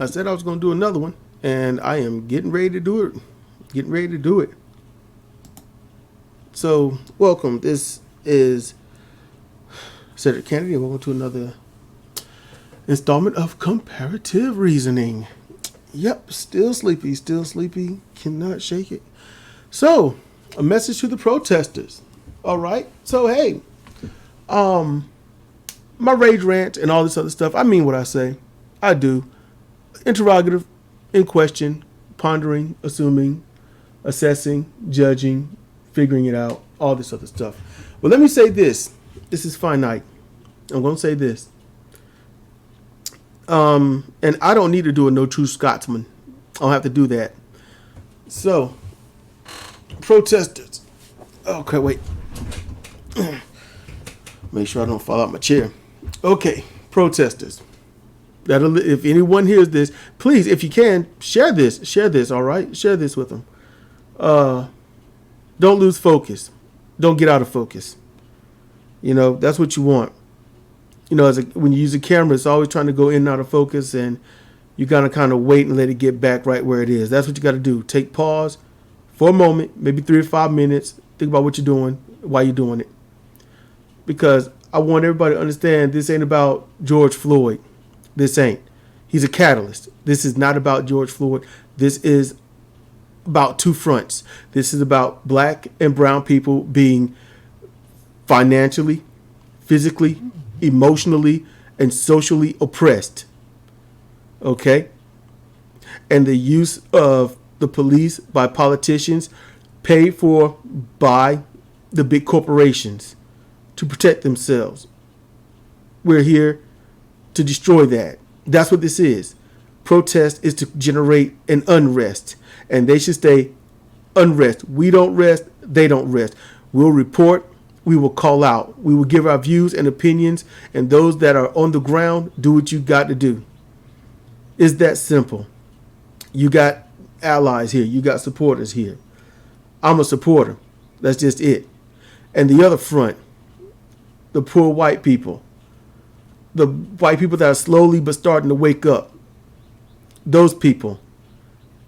I said I was going to do another one, and I am getting ready to do it. Getting ready to do it. So, welcome. This is Cedric Kennedy. Welcome to another installment of Comparative Reasoning. Yep, still sleepy. Cannot shake it. So, a message to the protesters. All right. So, hey, my rage rant and all this other stuff, I mean what I say. I do. Interrogative, in question, pondering, assuming, assessing, judging, figuring it out, all this other stuff. But let me say this. This is finite. I'm going to say this. And I don't need to do a No True Scotsman. I don't have to do that. So, protesters. Okay, wait. Make sure I don't fall out my chair. Okay, protesters. If anyone hears this, please, if you can, share this, all right? Share this with them. Don't lose focus. Don't get out of focus. You know, that's what you want. You know, when you use a camera, it's always trying to go in and out of focus, and you got to kind of wait and let it get back right where it is. That's what you got to do. Take pause for a moment, maybe 3 or 5 minutes. Think about what you're doing, why you're doing it. Because I want everybody to understand this ain't about George Floyd. This ain't. He's a catalyst. This is not about George Floyd. This is about two fronts. This is about black and brown people being financially, physically, emotionally, and socially oppressed. Okay? And the use of the police by politicians paid for by the big corporations to protect themselves. We're here to destroy that. That's what this is. Protest is to generate an unrest, and they should stay unrest. We don't rest. They don't rest. We'll report. We will call out. We will give our views and opinions, and those that are on the ground, do what you got to do. It's that simple. You got allies here. You got supporters here. I'm a supporter. That's just it. And the other front, the poor white people. The white people that are slowly but starting to wake up. Those people,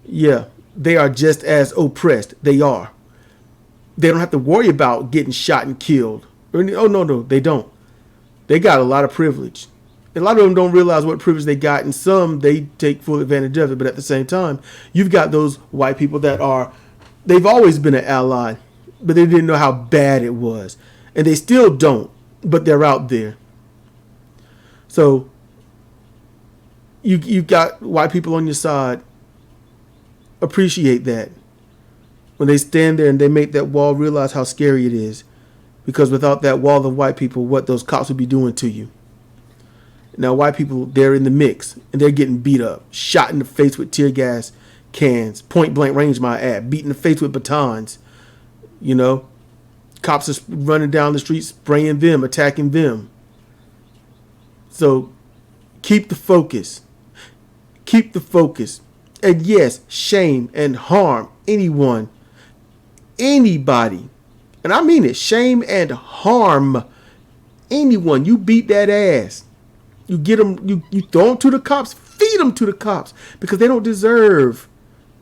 yeah, they are just as oppressed. They are. They don't have to worry about getting shot and killed. Oh, no, they don't. They got a lot of privilege. A lot of them don't realize what privilege they got, and some, they take full advantage of it. But at the same time, you've got those white people that they've always been an ally, but they didn't know how bad it was. And they still don't, but they're out there. So you've got white people on your side. Appreciate that. When they stand there and they make that wall, realize how scary it is. Because without that wall of white people, what those cops would be doing to you. Now, white people, they're in the mix, and they're getting beat up, shot in the face with tear gas cans, point blank range, my ad, beat in the face with batons. You know, cops are running down the street, spraying them, attacking them. So keep the focus. Keep the focus. And yes, shame and harm anyone, anybody. And I mean it. Shame and harm anyone. You beat that ass. You get them, you throw them to the cops, feed them to the cops, because they don't deserve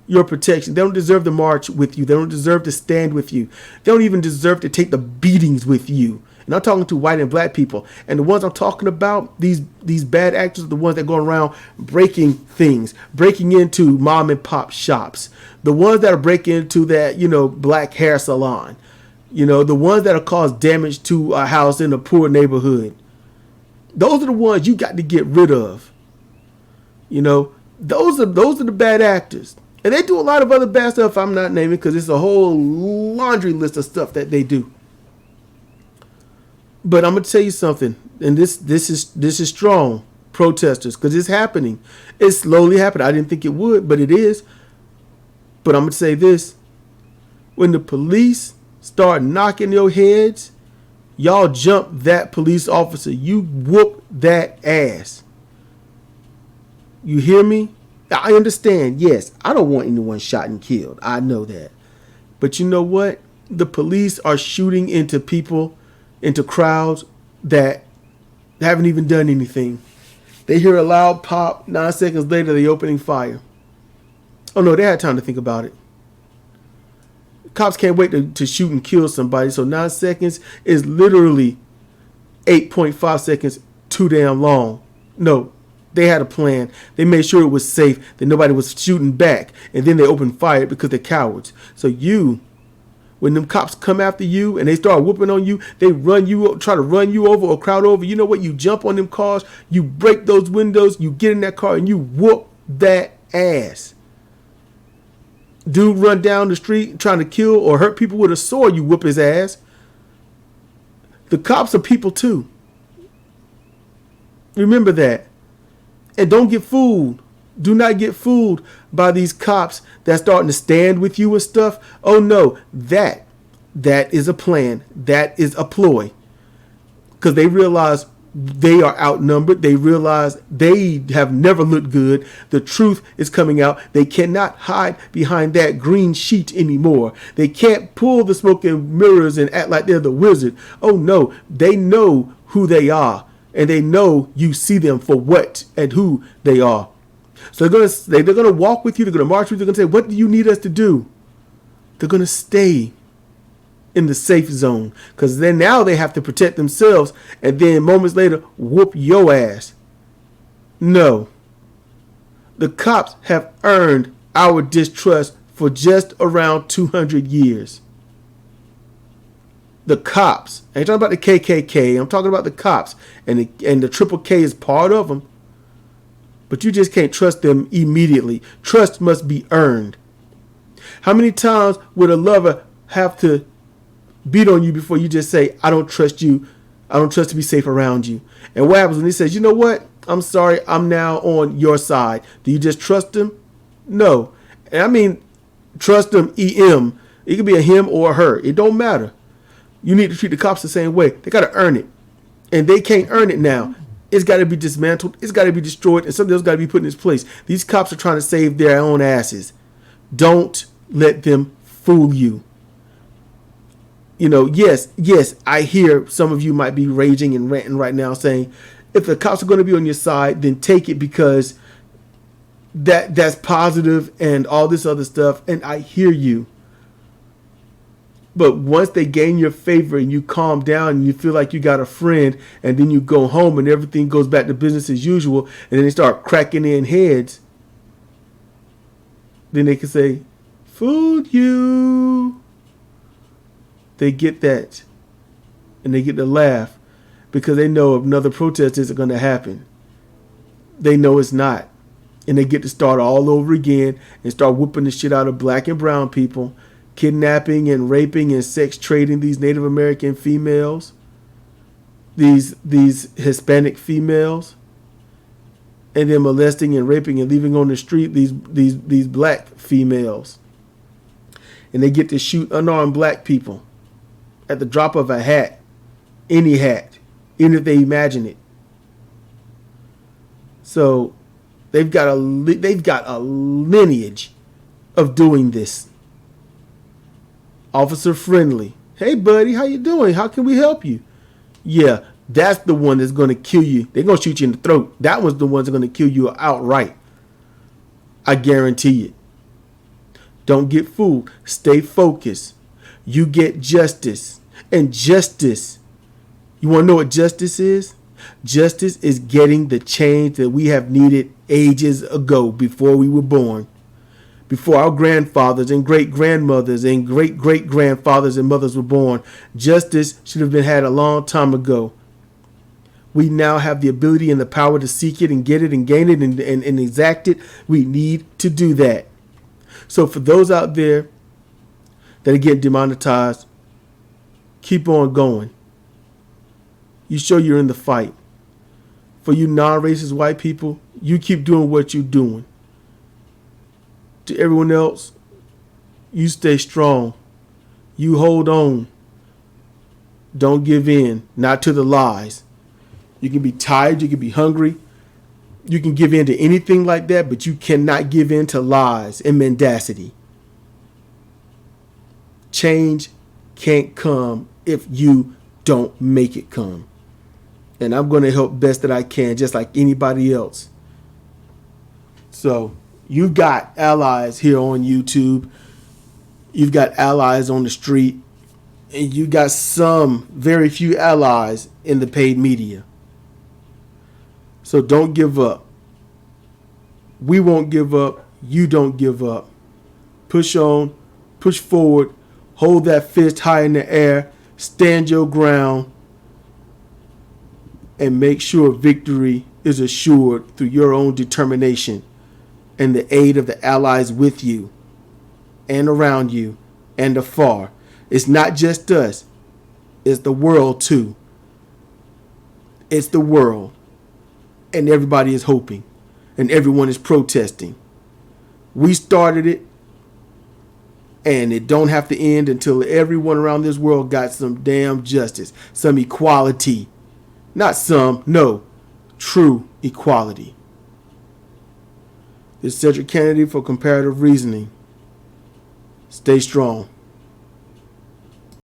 your protection. They don't deserve to march with you. They don't deserve to stand with you. They don't even deserve to take the beatings with you. And I'm talking to white and black people. And the ones I'm talking about, these bad actors are the ones that go around breaking things, breaking into mom and pop shops. The ones that are breaking into that, black hair salon. The ones that are cause damage to a house in a poor neighborhood. Those are the ones you got to get rid of. Those are the bad actors. And they do a lot of other bad stuff I'm not naming, because it's a whole laundry list of stuff that they do. But I'm gonna tell you something, and this is strong, protesters, because it's happening. It's slowly happening. I didn't think it would, but it is. But I'm gonna say this: when the police start knocking your heads, y'all jump that police officer. You whoop that ass. You hear me? I understand. Yes, I don't want anyone shot and killed. I know that. But you know what? The police are shooting into people, into crowds that haven't even done anything. They hear a loud pop. 9 seconds later, they opening fire. Oh no, they had time to think about it. Cops can't wait to shoot and kill somebody. So 9 seconds is literally 8.5 seconds too damn long. No, they had a plan. They made sure it was safe, that nobody was shooting back. And then they opened fire because they're cowards. So when them cops come after you and they start whooping on you, they try to run you over or crowd over. You know what? You jump on them cars, you break those windows, you get in that car and you whoop that ass. Dude run down the street trying to kill or hurt people with a sword, you whoop his ass. The cops are people too. Remember that. And don't get fooled. Do not get fooled by these cops that's starting to stand with you and stuff. Oh no, that is a plan. That is a ploy. Because they realize they are outnumbered. They realize they have never looked good. The truth is coming out. They cannot hide behind that green sheet anymore. They can't pull the smoke and mirrors and act like they're the wizard. Oh no, they know who they are. And they know you see them for what and who they are. So they're gonna walk with you. They're gonna march with you. They're gonna say, "What do you need us to do?" They're gonna stay in the safe zone because then now they have to protect themselves, and then moments later whoop your ass. No, the cops have earned our distrust for just around 200 years. The cops. I ain't talking about the KKK. I'm talking about the cops, and the Triple K is part of them. But you just can't trust them immediately. Trust must be earned. How many times would a lover have to beat on you before you just say, "I don't trust you. I don't trust to be safe around you"? And what happens when he says, "You know what? I'm sorry. I'm now on your side." Do you just trust him? No. And I mean, trust him, EM. It could be a him or a her. It don't matter. You need to treat the cops the same way. They got to earn it. And they can't earn it now. It's got to be dismantled. It's got to be destroyed. And something else got to be put in its place. These cops are trying to save their own asses. Don't let them fool you. You know, yes, I hear some of you might be raging and ranting right now saying, if the cops are going to be on your side, then take it because that's positive and all this other stuff. And I hear you. But once they gain your favor and you calm down and you feel like you got a friend, and then you go home and everything goes back to business as usual, and then they start cracking in heads, then they can say, "Fooled you." They get that. And they get to laugh because they know another protest isn't going to happen. They know it's not. And they get to start all over again and start whooping the shit out of black and brown people, kidnapping and raping and sex trading these Native American females, these Hispanic females, and then molesting and raping and leaving on the street these black females. And they get to shoot unarmed black people at the drop of a hat, any hat, even if they imagine it. So they've got a lineage of doing this. Officer friendly. "Hey buddy, how you doing? How can we help you?" Yeah, that's the one that's going to kill you. They're going to shoot you in the throat. That one's the ones that are going to kill you outright. I guarantee it. Don't get fooled. Stay focused. You get justice. And justice, you want to know what justice is? Justice is getting the change that we have needed ages ago, before we were born. Before our grandfathers and great-grandmothers and great-great-grandfathers and mothers were born. Justice should have been had a long time ago. We now have the ability and the power to seek it and get it and gain it and exact it. We need to do that. So for those out there that are getting demonetized, keep on going. You show you're in the fight. For you non-racist white people, you keep doing what you're doing. To everyone else, you stay strong. You hold on. Don't give in. Not to the lies. You can be tired. You can be hungry. You can give in to anything like that, but you cannot give in to lies and mendacity. Change can't come if you don't make it come. And I'm going to help best that I can, just like anybody else. So you've got allies here on YouTube. You've got allies on the street. And you got some very few allies in the paid media. So don't give up. We won't give up. You don't give up. Push on. Push forward. Hold that fist high in the air. Stand your ground. And make sure victory is assured through your own determination and the aid of the allies with you and around you and afar. It's not just us. It's the world too. It's the world. And everybody is hoping. And everyone is protesting. We started it. And it don't have to end until everyone around this world got some damn justice. Some equality. Not some, no. True equality. This is Cedric Kennedy for Comparative Reasoning. Stay strong.